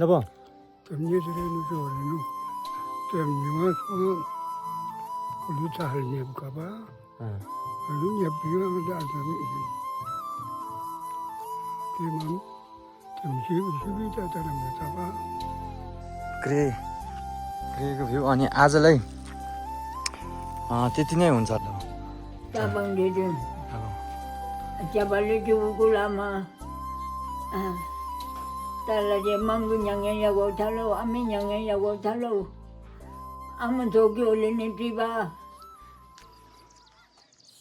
여보. 점례들에는 저래는 점례만 소는 우리 잘 예볼까봐. 우리 예쁘게 하면 그만 점심이 되다는 거다. 그래. 그래को view अनि आजलाई त्यति नै हुन्छ ल Tabang dito. Chabali jukulama. Talaje mangu nyangya yago thalo, ami nyangya yago thalo. Aman thoki olene tiba.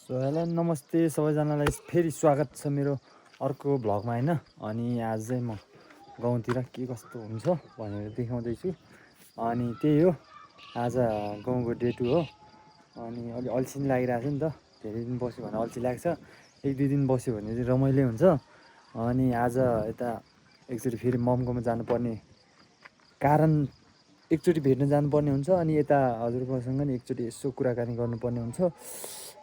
So hello नमस्ते सबैजनालाई फेरि स्वागत छ मेरो अर्को भ्लगमा हैन अनि आज चाहिँ म गाउँतिर के कस्तो हुन्छ भनेर देखाउँदैछु अनि त्यही हो आज गाउँको डे 2 हो अनि अलि अल्छी नि लागिरहेछ नि त धेरै दिन बस्यो भने अल्छी लाग्छ एक दुई दिन बस्यो भने चाहिँ रमाइलो हुन्छ अनि आज यता एकचोटि फेरि ममकोमा जानुपर्ने कारण एकचोटि भेट्न जानुपर्ने हुन्छ अनि यता हजुरबासँग नि एकचोटि यसो कुराकानी गर्नुपर्ने हुन्छ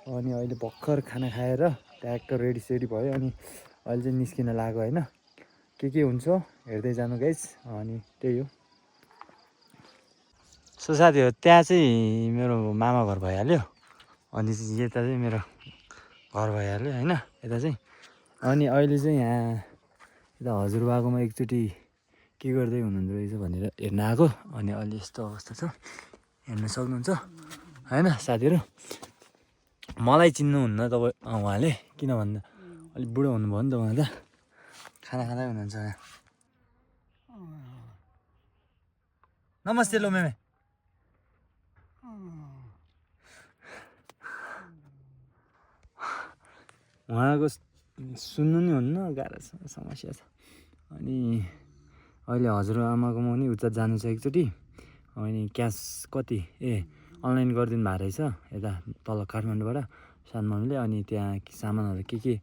अनि अहिले भर्खर खाना खाएर ट्याक्क रेडी सेडी भयो अनि अहिले चाहिँ निस्किन लाग्यो हैन के हुन्छ हेर्दै जानु गाइस अनि त्यही हो सो साथीहरु त्यहाँ चाहिँ मेरो मामा घर भइहाल्यो अनि यता चाहिँ मेरो घर भइहाल्यो हैन यता चाहिँ अनि अहिले चाहिँ यहाँ यता हजुरबाकोमा एकचोटि के गर्दै हुनुहुँदो रहेछ भनेर हेर्न आएको अनि अहिले यस्तो अवस्था छ हेर्न सक्नुहुन्छ हैन साथीहरु मलाई चिन्नुहुन्न तपाईँ उहाँले किन भन्दा अलिक बुढो हुनुभयो नि त उहाँ त खाना खाँदै हुनुहुन्छ यहाँ नमस्ते लो मेमे उहाँको सुन्नु नि हुन्न गाह्रो समस्या छ अनि अहिले हजुरआमाकोमा नि उता जानु छ एकचोटि अनि क्यास कति अनलाइन गरिदिनु भएको रहेछ यता तल काठमाडौँबाट सानमामले अनि त्यहाँ सामानहरू के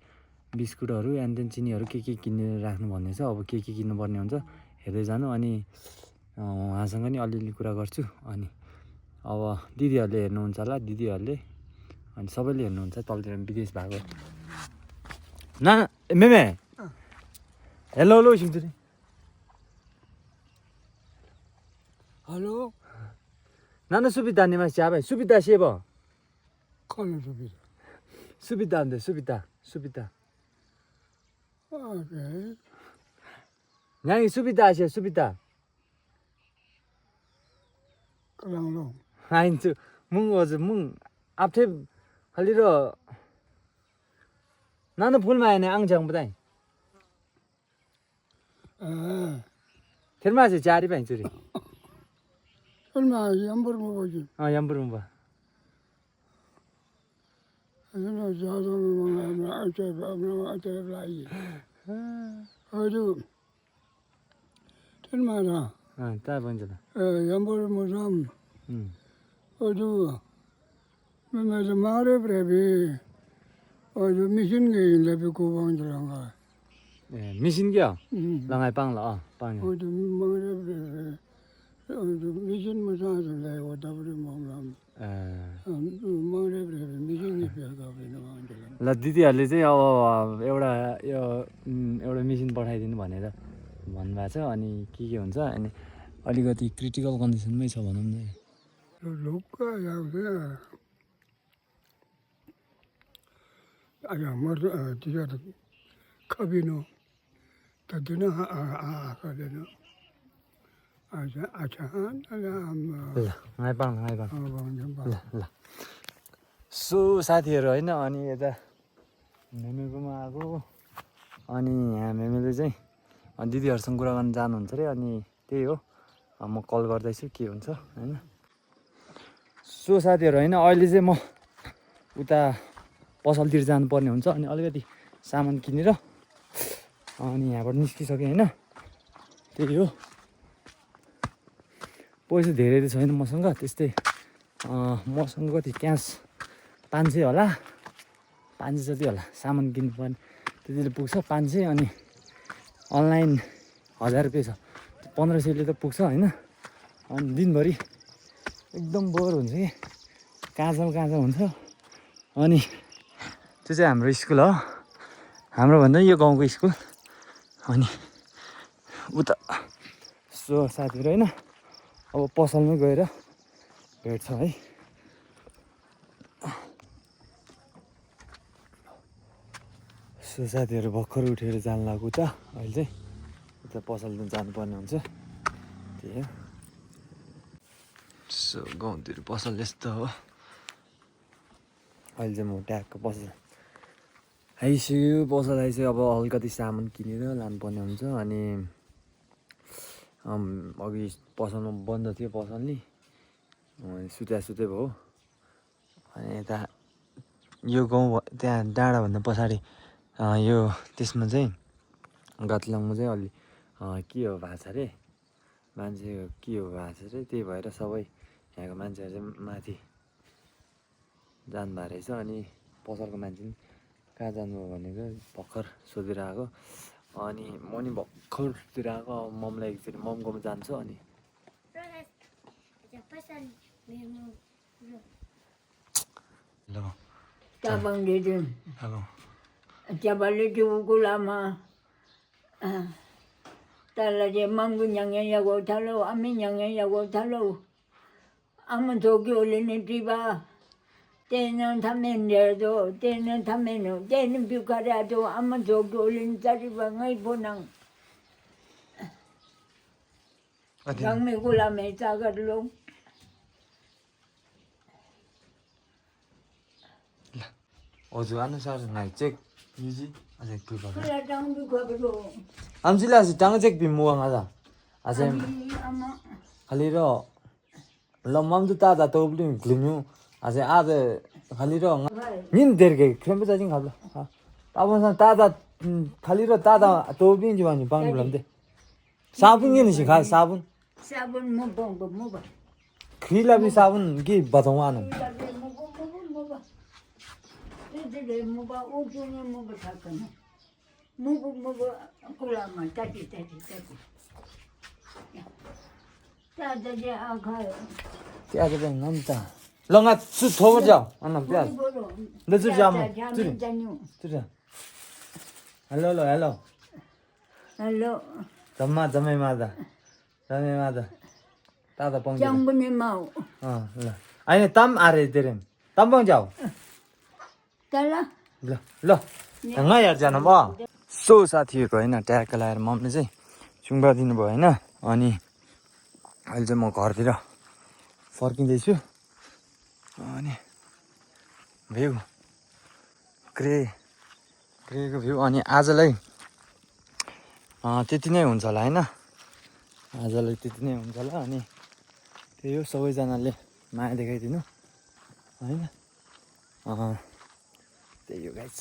बिस्कुटहरू एन्ड चिनीहरू के किनेर राख्नु भन्ने छ अब के किन्नुपर्ने हुन्छ हेर्दै जानु अनि उहाँसँग नि अलिअलि कुरा गर्छु अनि अब दिदीहरूले हेर्नुहुन्छ होला दिदीहरूले अनि सबैले हेर्नुहुन्छ तलतिर विदेश भएको ना मेमे हेलो लो सिङचुरी हेलो 나는 수비다 니 맛이 잡아 수비다 씹어 컬러 수비다. 수비다인데 수비다 오케이. 냥이 수비다 하셔 수비다 그랑로. 아인 뭉 어즈 뭉 앞에 할리러 나는 볼마에네 앙정보다 termasih cari pencuri 얼마 연불 먹어지. 연부름 봐 그래서 자동으로 어쩌라이. 어두 얼마나 딱 먼저다 연불 무슨 어두 맨날 말해 브레비 어두 미신 게 레비 고방들한가. 미신겨 랑아이 빵라 빵 어두 말해 브레비 어두 미신 무슨 래 오다브리 먹람. 말해 브레비 미신이 별거 없는 거들. ल दिदीहरूले चाहिँ अब एउटा मिसिन पठाइदिनु भनेर भन्नुभएको छ अनि के हुन्छ अनि अलिकति क्रिटिकल कन्डिसनमै छ भनौँ न लोकका यावले आया मर दिया कबिनो तदिना आकादेनो अच्छा ल गाईपाङ ल सो साथीहरू होइन अनि यता मेमेकोमा आएको अनि यहाँ मेमेले चाहिँ दिदीहरूसँग कुरा गर्न जानुहुन्छ अरे अनि त्यही हो म कल गर्दैछु के हुन्छ होइन सो साथीहरू होइन अहिले चाहिँ म उता पसलतिर जानुपर्ने हुन्छ अनि अलिकति सामान किनेर अनि यहाँबाट निस्किसकेँ होइन त्यही हो पैसा धेरै त छैन मसँग त्यस्तै मसँग कति क्यास 500 होला 500 जति होला सामान किन्नुपर्ने त्यतिले पुग्छ 500 अनि अनलाइन 1000 रुपियाँ छ 1500ले त पुग्छ होइन अनि दिनभरि एकदम बोर हुन्छ कि कहाँ हुन्छ अनि त्यो चाहिँ हाम्रो स्कुल हो हाम्रो भन्दा यो गाउँको स्कुल अनि उता सो साथीहरू होइन अब पसलमै गएर भेट्छ है। सो साथीहरू भर्खर उठेर जानु लाग्यो त अहिले चाहिँ उता पसल जानुपर्ने हुन्छ त्यही हो। सो गाउँतिर पसल यस्तो हो। अहिले चाहिँ म ट्यागको पसल आइसक्यो। पसल आइसक्यो। अब अलिकति सामान किनेर लानुपर्ने हुन्छ। अनि अघि पसलमा बन्द थियो पसल नि सुत्या भयो। अनि यता यो गाउँ त्यहाँ डाँडाभन्दा पछाडि यो त्यसमा चाहिँ गात्लाङमा चाहिँ अलि के हो भएको छ अरे मान्छे के हो भएको छ अरे त्यही भएर सबै यहाँको मान्छेहरू चाहिँ माथि जानुभएको रहेछ। अनि पसलको मान्छे पनि कहाँ जानुभयो भनेको भर्खर सोधेर आएको। अनि म नि भर्खरतिर आएको ममलाई एकचोटि ममकोमा जान्छु। अनि ल Tabang dito. Hello Tabali jugo lama. Tala je mangu nyangen yago talo, ami nyangen yago talo. Ama toki olini tiba. Tenen tamen do, tenen tamen, tenen bukara do, ama toki olini tariba ngai ponang. Yang me gula me tagar lo. हजुर अनुसार नाइ check UG अझै के गर्नु Kala tang bukabro. आमसिला सि टांग check बि मुवा ngaza अझै Ami ama. खाली र लम्मम त ताजा तोब्लि ग्लिन्यु अझै आज खाली र निन देरके क्रेम्प चाहिँ खाब्ला अब ताजा खाली र ताजा तोब्लि जिवानी बांगुलम दे साबुन के निसी खा साबुन Sabun mo bong mo ba. खिला बि साबुन के बताउ आनु Mo ba ujunya mo ba takan. Mo ba kulama tadi. Tada dia agak. प्याज पनि नम्ता लंगा सु थोबर जाओ अन्न प्याज नजर जाम Jamin janyu. तुरा हेलो हेलो हेलो Hello. जम्मै मादा ताता पाउँछ Jangan ni mau. ल आइन तम आरे तेरेम तम पाउँछ Tala. ल ल ढङ्गा यार जानु भयो सो साथीहरू होइन ट्याग लाएर मम्मीले चाहिँ सुङ्बा दिनुभयो होइन अनि अहिले चाहिँ म घरतिर फर्किँदैछु अनि भ्यू ग्रेको भ्यू अनि आजलाई त्यति नै हुन्छ होला होइन आजलाई त्यति नै हुन्छ होला अनि त्यही हो सबैजनाले माया देखाइदिनु होइन त्यही हो गाइस